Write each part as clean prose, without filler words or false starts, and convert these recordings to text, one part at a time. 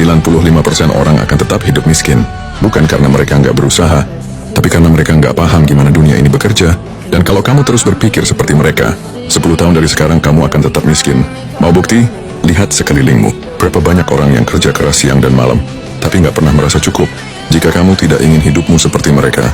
95% orang akan tetap hidup miskin. Bukan karena mereka nggak berusaha, tapi karena mereka nggak paham gimana dunia ini bekerja. Dan kalau kamu terus berpikir seperti mereka, 10 tahun dari sekarang kamu akan tetap miskin. Mau bukti? Lihat sekelilingmu. Berapa banyak orang yang kerja keras siang dan malam, tapi nggak pernah merasa cukup. Jika kamu tidak ingin hidupmu seperti mereka,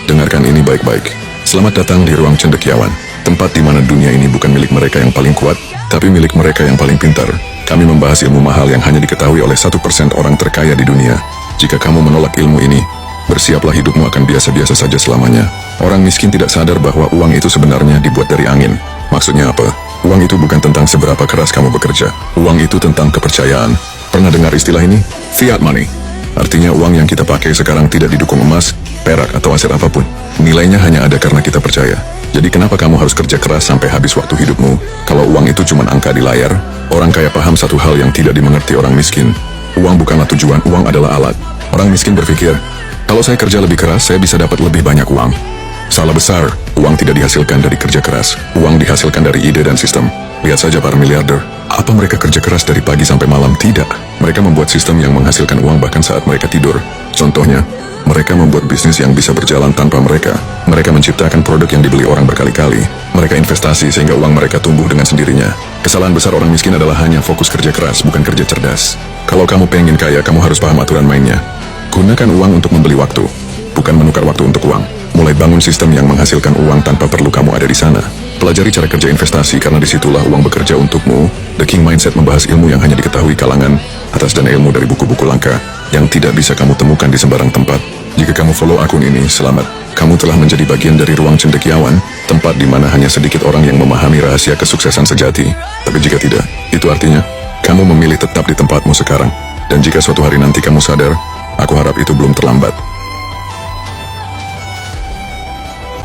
dengarkan ini baik-baik. Selamat datang di Ruang Cendekiawan, tempat di mana dunia ini bukan milik mereka yang paling kuat, tapi milik mereka yang paling pintar. Kami membahas ilmu mahal yang hanya diketahui oleh 1% orang terkaya di dunia. Jika kamu menolak ilmu ini, bersiaplah hidupmu akan biasa-biasa saja selamanya. Orang miskin tidak sadar bahwa uang itu sebenarnya dibuat dari angin. Maksudnya apa? Uang itu bukan tentang seberapa keras kamu bekerja. Uang itu tentang kepercayaan. Pernah dengar istilah ini? Fiat money. Artinya uang yang kita pakai sekarang tidak didukung emas, perak, atau aset apapun. Nilainya hanya ada karena kita percaya. Jadi kenapa kamu harus kerja keras sampai habis waktu hidupmu? Kalau uang itu cuma angka di layar, orang kaya paham satu hal yang tidak dimengerti orang miskin. Uang bukanlah tujuan, uang adalah alat. Orang miskin berpikir, kalau saya kerja lebih keras, saya bisa dapat lebih banyak uang. Salah besar, uang tidak dihasilkan dari kerja keras. Uang dihasilkan dari ide dan sistem. Lihat saja para miliarder. Apa mereka kerja keras dari pagi sampai malam? Tidak. Mereka membuat sistem yang menghasilkan uang bahkan saat mereka tidur. Contohnya, mereka membuat bisnis yang bisa berjalan tanpa mereka. Mereka menciptakan produk yang dibeli orang berkali-kali. Mereka investasi sehingga uang mereka tumbuh dengan sendirinya. Kesalahan besar orang miskin adalah hanya fokus kerja keras, bukan kerja cerdas. Kalau kamu pengen kaya, kamu harus paham aturan mainnya. Gunakan uang untuk membeli waktu, bukan menukar waktu untuk uang. Mulai bangun sistem yang menghasilkan uang tanpa perlu kamu ada di sana. Pelajari cara kerja investasi karena disitulah uang bekerja untukmu. The King Mindset membahas ilmu yang hanya diketahui kalangan atas dan ilmu dari buku-buku langka yang tidak bisa kamu temukan di sembarang tempat. Jika kamu follow akun ini, selamat. Kamu telah menjadi bagian dari Ruang Cendekiawan, tempat di mana hanya sedikit orang yang memahami rahasia kesuksesan sejati. Tapi jika tidak, itu artinya kamu memilih tetap di tempatmu sekarang. Dan jika suatu hari nanti kamu sadar, aku harap itu belum terlambat.